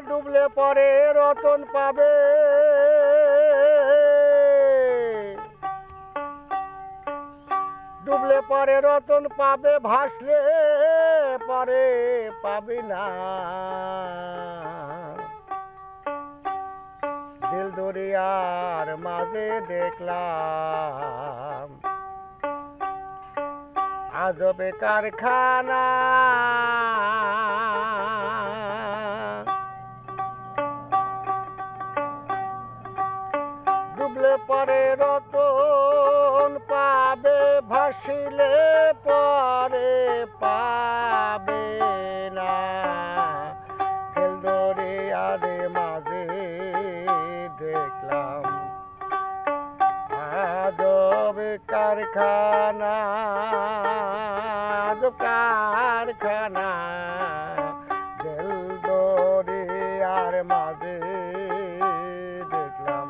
ডুবলে পরে রতন পাবে, ডুবলে পরে রতন পাবে, ভাসলে পরে পাবি না। দিল দরিয়ার মাঝে দেখলাম আজবে কারখানা। ডুবলে পরে রতন পাবে, ভাসিলে পরে পাবে না। দিল দরিয়ার মাঝে দেখলাম আজব কারখানা, আজব কারখানা। দিল দরিয়ার মাঝে দেখলাম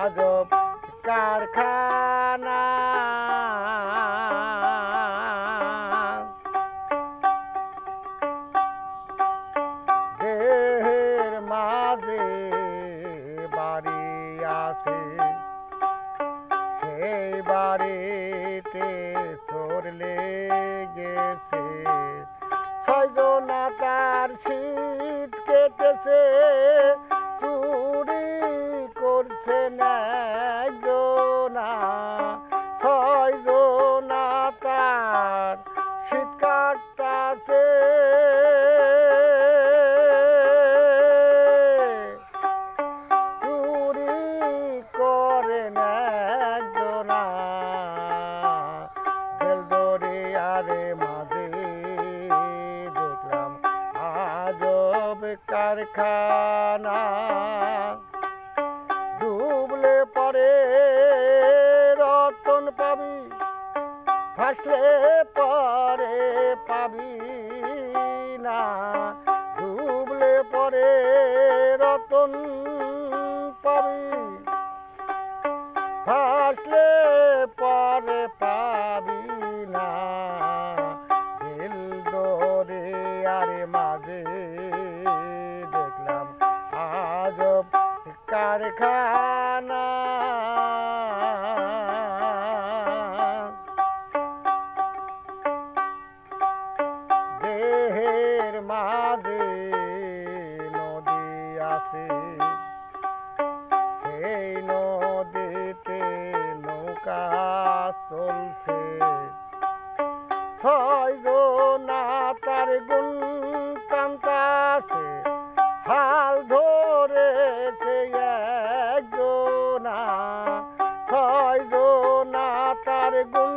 আজব কারখানা। দেহের মাঝে বাড়ি আছে, সেই বাড়িতে চোর লেগেছে। ছয়জনা তার শীত কেটেছে, চুরি করছে না একজনা। ছয়জনা তার শীত কাটতাছে, চুরি করে না একজনা। দিল দরিয়ারে মাঝে দেখলাম আজব কারখানা। ডুবলে পরে রতন পাবি, ভাসলে পরে পাবি না। ডুবলে পরে রতন পাবি, ভাসলে পরে পাবি না। দিল দরিয়ার মাঝে দেখলাম আজব কারখানা। দেহের মাঝে নদী আছে, সেই নদীতে নৌকা চলছে। ছয়জনা তার গুণ টানতাছে, হাল ধরেছে একজনা। ছয়জনা তার গুণ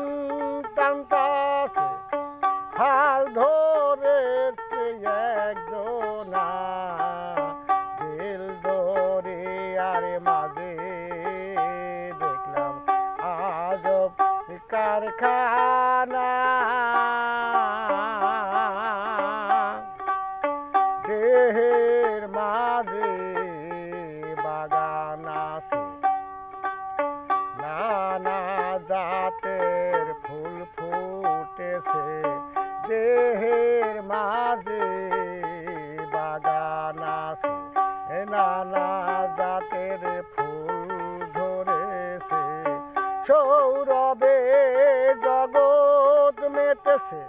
টানতাছে, হাল ধরেছে একজনা। দিল দরিয়ার মাঝে দেখলাম আজব কারখানা। দেহের মাঝে বাগান আছে, নানা জাতের ফুল ফুটেছে। দেহের মাঝে বাগান আছে, নানা জাতের ফুল ধরেছে। সৌরভে জগৎ মেতেছে,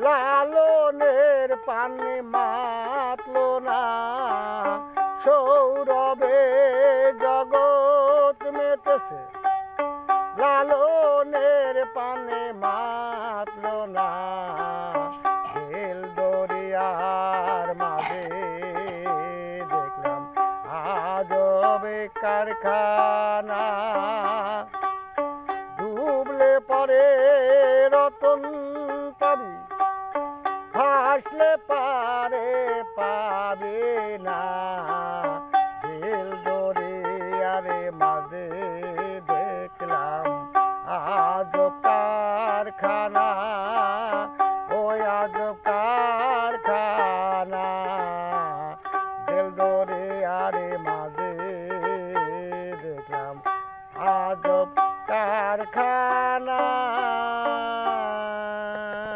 লালনের পানি মাতলো না। সৌরভে জগৎ মেতেছে, লালনের পানে মাতলো না। দিল দরিয়ার মাঝে দেখলাম আজব কারখানা। ডুবলে পরে রতন পাবি, ভাসলে পারে পাবে না। দিল দরিয়ারে মাঝে দেখলাম আজব কারখানা, ওই আজব